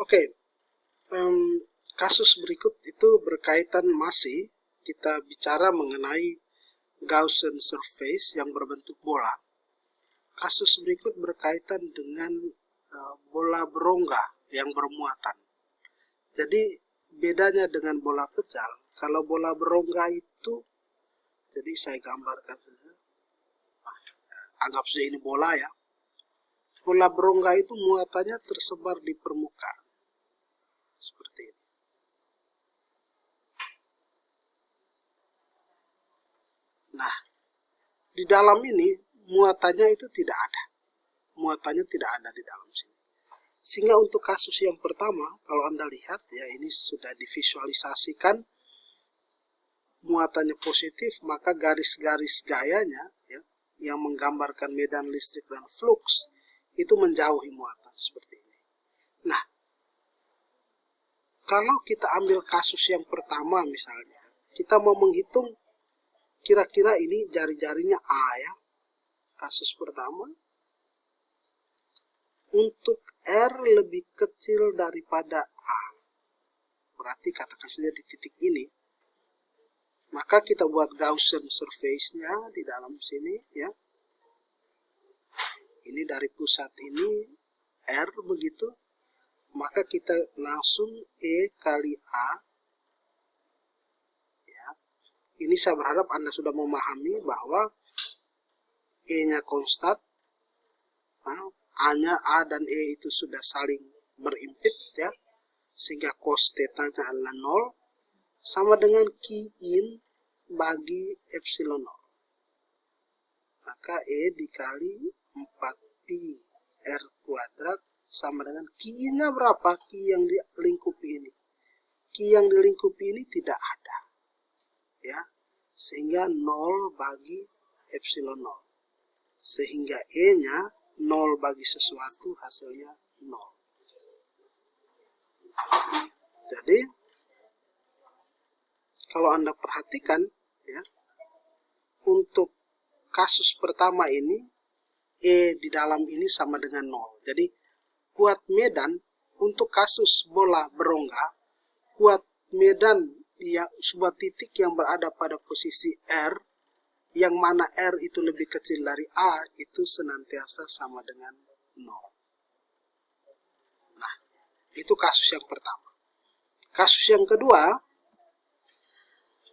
Oke, kasus berikut itu berkaitan masih kita bicara mengenai Gaussian surface yang berbentuk bola. Kasus berikut berkaitan dengan bola berongga yang bermuatan. Jadi bedanya dengan bola pecal, kalau bola berongga itu, jadi saya gambarkan saja. Anggap saja ini bola ya. Bola berongga itu muatannya tersebar di permukaan. Seperti ini. Nah, di dalam ini muatannya itu tidak ada. Muatannya tidak ada di dalam sini. Sehingga untuk kasus yang pertama, kalau Anda lihat ya, ini sudah divisualisasikan muatannya positif, maka garis-garis gayanya ya, yang menggambarkan medan listrik dan flux itu menjauhi muatan seperti ini. Nah, kalau kita ambil kasus yang pertama misalnya, kita mau menghitung kira-kira ini jari-jarinya A ya. Kasus pertama, untuk R lebih kecil daripada A, berarti katakan saja di titik ini, maka kita buat Gaussian surface-nya di dalam sini ya. Ini dari pusat ini R begitu, maka kita langsung E kali A ya. Ini saya berharap Anda sudah memahami bahwa E-nya konstan, nah, A-nya A dan E itu sudah saling berimpit ya, sehingga cos theta-nya adalah 0 sama dengan Q in bagi epsilon 0. Maka E dikali 4pi R kuadrat sama dengan Q in-nya berapa? Q yang dilingkupi ini. Q yang dilingkupi ini tidak ada ya, sehingga 0 bagi epsilon 0. Sehingga E-nya 0 bagi sesuatu hasilnya 0. Jadi kalau Anda perhatikan ya, untuk kasus pertama ini E di dalam ini sama dengan 0. Jadi kuat medan untuk kasus bola berongga, kuat medan ya, sebuah titik yang berada pada posisi R, yang mana R itu lebih kecil dari A, itu senantiasa sama dengan 0. Nah, itu kasus yang pertama. Kasus yang kedua,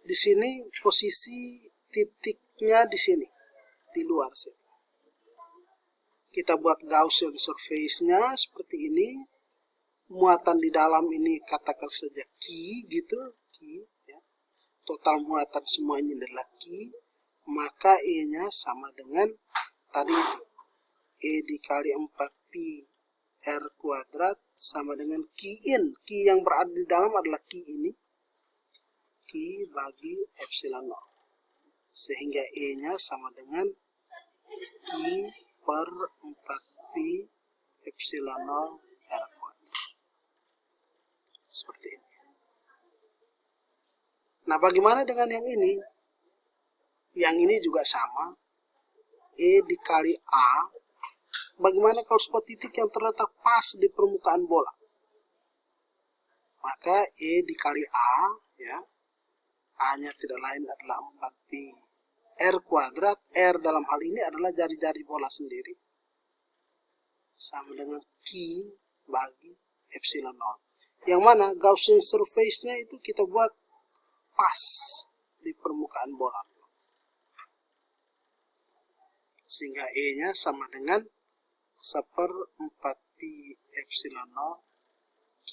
di sini posisi titiknya di sini, di luar sini. Kita buat Gaussian surface-nya seperti ini. Muatan di dalam ini katakan saja Q gitu, Q ya. Total muatan semuanya adalah Q. Maka E-nya sama dengan tadi itu. E dikali 4pi R kuadrat sama dengan Q in. Q yang berada di dalam adalah Q ini. Q bagi epsilon 0. Sehingga E-nya sama dengan Q per 4pi epsilon 0 R kuadrat. Seperti ini. Nah, bagaimana dengan yang ini? Yang ini juga sama. E dikali A. Bagaimana kalau sebuah titik yang terletak pas di permukaan bola? Maka E dikali A ya. A-nya tidak lain adalah 4pi R kuadrat. R dalam hal ini adalah jari-jari bola sendiri. Sama dengan Q bagi epsilon 0. Yang mana Gaussian surface-nya itu kita buat pas di permukaan bola. Sehingga E-nya sama dengan 1/4pi epsilon 0 Q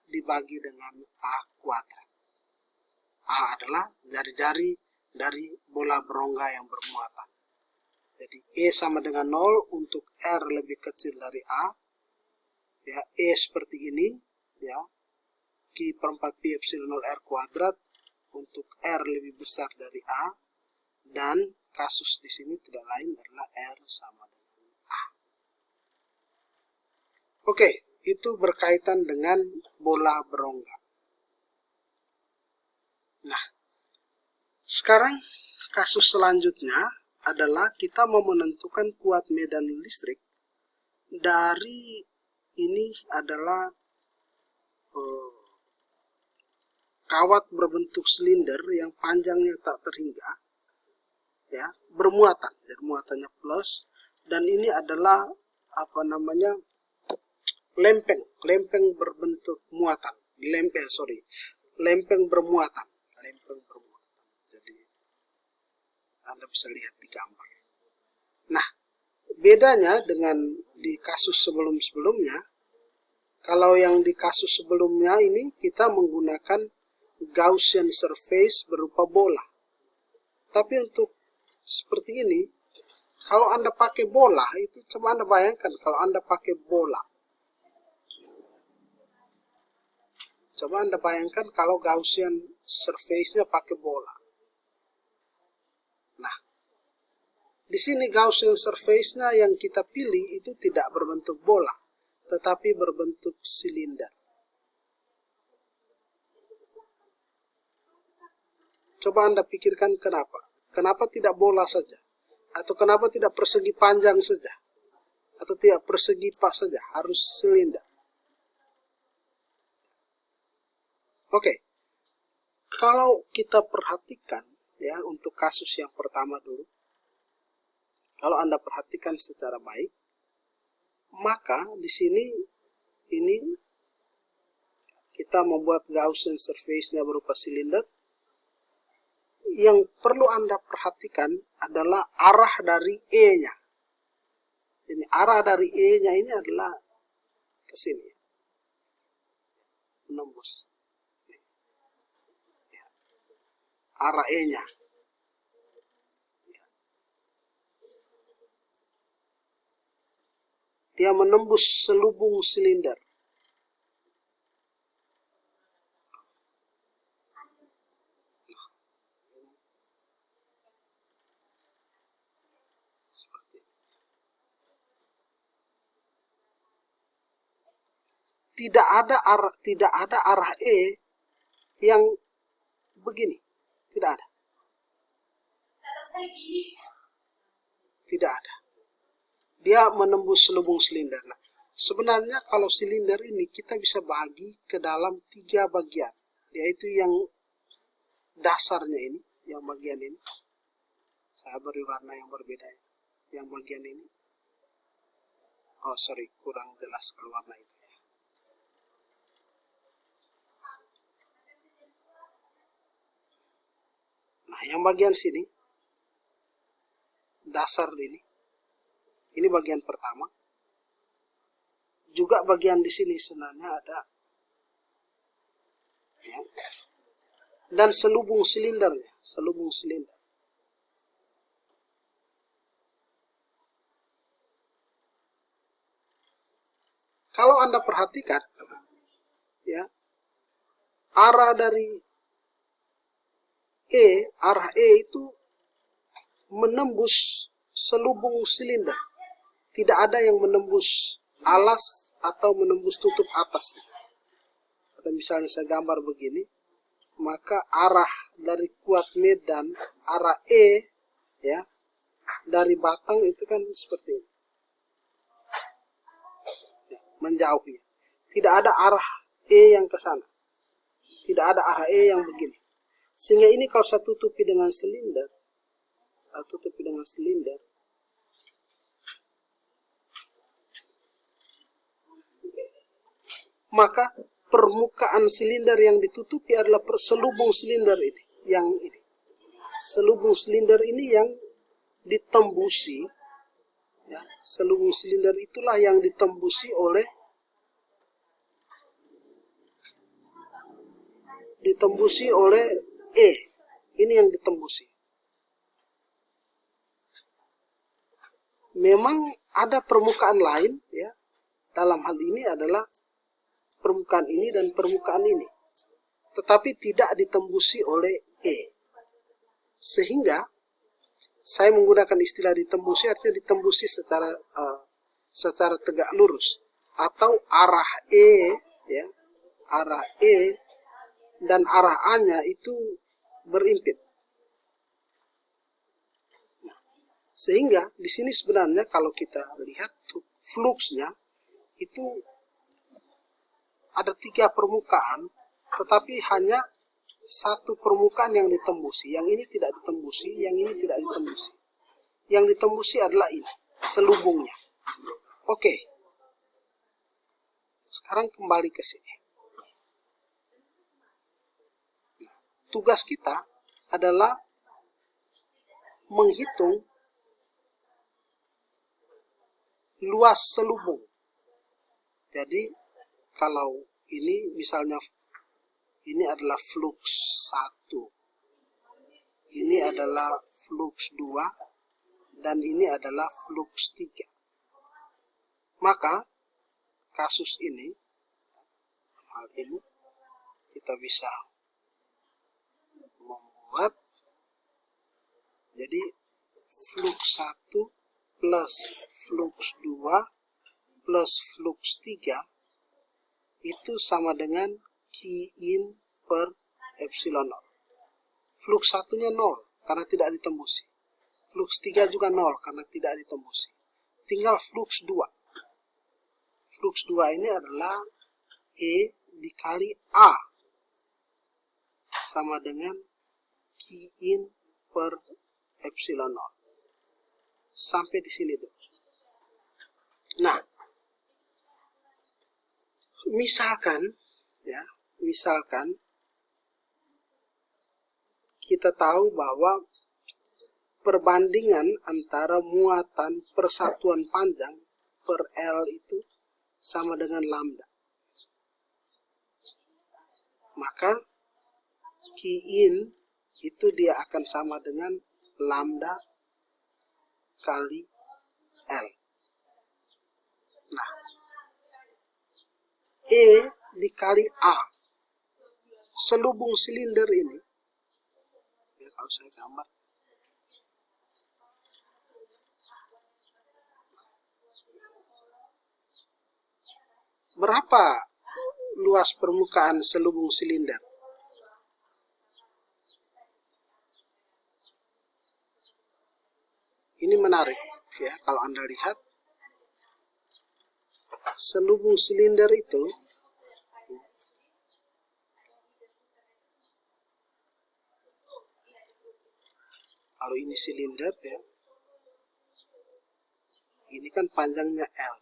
dibagi dengan A kuadrat. A adalah jari-jari dari bola berongga yang bermuatan. Jadi E sama dengan 0 untuk R lebih kecil dari A. Ya, E seperti ini ya. Q per 4pi epsilon 0 R kuadrat untuk R lebih besar dari A, dan kasus di sini tidak lain adalah R sama dengan A. Oke, itu berkaitan dengan bola berongga. Nah, sekarang kasus selanjutnya adalah kita mau menentukan kuat medan listrik dari ini adalah kawat berbentuk silinder yang panjangnya tak terhingga, ya, bermuatan, dan muatannya plus, dan ini adalah lempeng berbentuk muatan, lempeng bermuatan. Jadi Anda bisa lihat di gambar. Nah, bedanya dengan di kasus sebelum-sebelumnya, kalau yang di kasus sebelumnya ini kita menggunakan Gaussian surface berupa bola. Tapi untuk seperti ini, kalau Anda pakai bola, itu coba Anda bayangkan kalau Anda pakai bola. Coba Anda bayangkan kalau Gaussian surface-nya pakai bola. Nah, di sini Gaussian surface-nya yang kita pilih itu tidak berbentuk bola, tetapi berbentuk silinder. Coba Anda pikirkan kenapa. Kenapa tidak bola saja? Atau kenapa tidak persegi panjang saja? Atau tidak persegi pas saja? Harus silinder. Oke. Kalau kita perhatikan, ya, untuk kasus yang pertama dulu. Kalau Anda perhatikan secara baik, maka di sini ini kita membuat Gaussian surface-nya berupa silinder. Yang perlu Anda perhatikan adalah arah dari E-nya. Ini arah dari E-nya ini adalah ke sini. Menembus. Arah E-nya. Dia menembus selubung silinder. Tidak ada arah E yang begini. Tidak ada. Tidak ada. Dia menembus selubung silinder. Nah, sebenarnya kalau silinder ini kita bisa bagi ke dalam 3 bagian. Yaitu yang dasarnya ini, yang bagian ini. Saya beri warna yang berbeda. Yang bagian ini. Oh, sorry, kurang jelas kalau warna itu. Nah, yang bagian sini, dasar ini bagian pertama. Juga bagian di sini sebenarnya ada, ya, dan selubung silindernya, selubung silinder. Kalau Anda perhatikan, ya, arah dari arah E itu menembus selubung silinder. Tidak ada yang menembus alas atau menembus tutup atas. Atau misalnya saya gambar begini, maka arah dari kuat medan, arah E, ya, dari batang itu kan seperti ini. Menjauhnya. Tidak ada arah E yang ke sana. Tidak ada arah E yang begini. Sehingga ini kalau saya tutupi dengan silinder, maka permukaan silinder yang ditutupi adalah selubung silinder ini. Yang ini. Selubung silinder ini yang ditembusi. Ya, selubung silinder itulah yang ditembusi oleh E. Ini yang ditembusi. Memang ada permukaan lain, ya. Dalam hal ini adalah permukaan ini dan permukaan ini. Tetapi tidak ditembusi oleh E. Sehingga saya menggunakan istilah ditembusi, artinya ditembusi secara tegak lurus. Atau arah E, ya, arah E dan arah A-nya itu berimpit. Sehingga di sini sebenarnya kalau kita lihat fluxnya itu ada 3 permukaan, tetapi hanya satu permukaan yang ditembusi. Yang ini tidak ditembusi, yang ini tidak ditembusi. Yang ditembusi adalah ini, selubungnya. Oke. Sekarang kembali ke sini. Tugas kita adalah menghitung luas selubung. Jadi kalau ini misalnya ini adalah flux 1, ini adalah flux 2, dan ini adalah flux 3. Maka kasus ini, hal ini kita bisa membuat jadi flux 1 plus flux 2 plus flux 3 itu sama dengan Q in per epsilon 0. Flux 1-nya 0 karena tidak ditembusi. Flux 3 juga 0 karena tidak ditembusi. Tinggal flux 2. Flux 2 ini adalah E dikali A sama dengan Q in per epsilon 0. Sampai di sini dulu. Nah, misalkan kita tahu bahwa perbandingan antara muatan persatuan panjang per L itu sama dengan lambda. Maka Q in itu dia akan sama dengan lambda kali L. Nah, E dikali A, selubung silinder ini, ya, kalau saya gambar, berapa luas permukaan selubung silinder? Ini menarik ya, kalau Anda lihat selubung silinder itu kalau ini silinder ya, ini kan panjangnya L.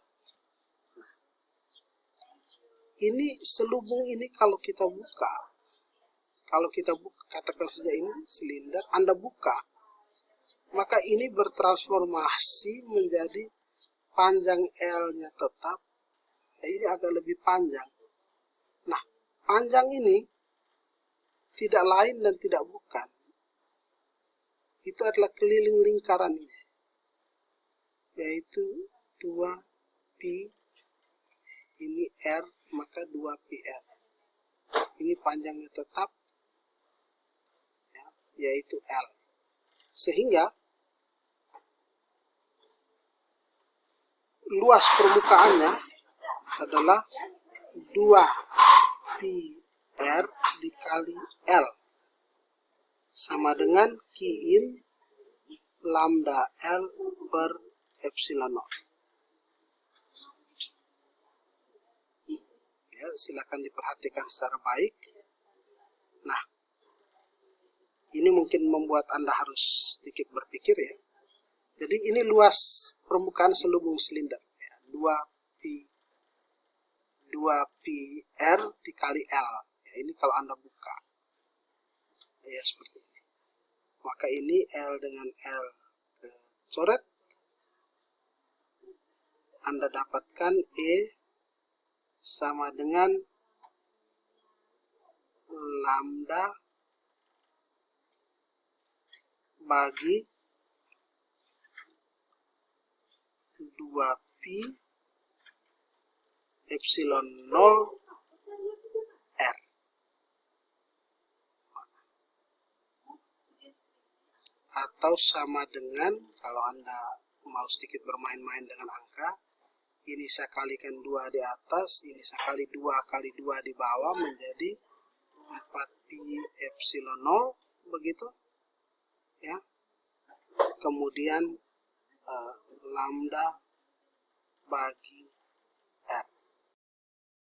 Ini selubung ini kalau kita buka, katakan saja ini silinder, Anda buka, maka ini bertransformasi menjadi panjang L-nya tetap, ini agak lebih panjang. Nah, panjang ini tidak lain dan tidak bukan, itu adalah keliling lingkaran ini, yaitu 2pi, ini R, maka 2πr. Ini panjangnya tetap, ya, yaitu L. Sehingga luas permukaannya adalah 2πr dikali L sama dengan Q in lambda L per epsilon 0. Ya, silakan diperhatikan secara baik. Nah, ini mungkin membuat Anda harus sedikit berpikir ya. Jadi ini luas permukaan selubung silinder, ya, 2πr dikali L. Ya, ini kalau Anda buka, ya seperti ini. Maka ini L dengan L coret, Anda dapatkan E sama dengan lambda bagi 2pi epsilon 0 R. Atau sama dengan, kalau Anda mau sedikit bermain-main dengan angka, ini saya kalikan 2 di atas, ini saya kali 2 kali 2 di bawah menjadi 4pi epsilon 0, begitu ya. Kemudian lambda bagi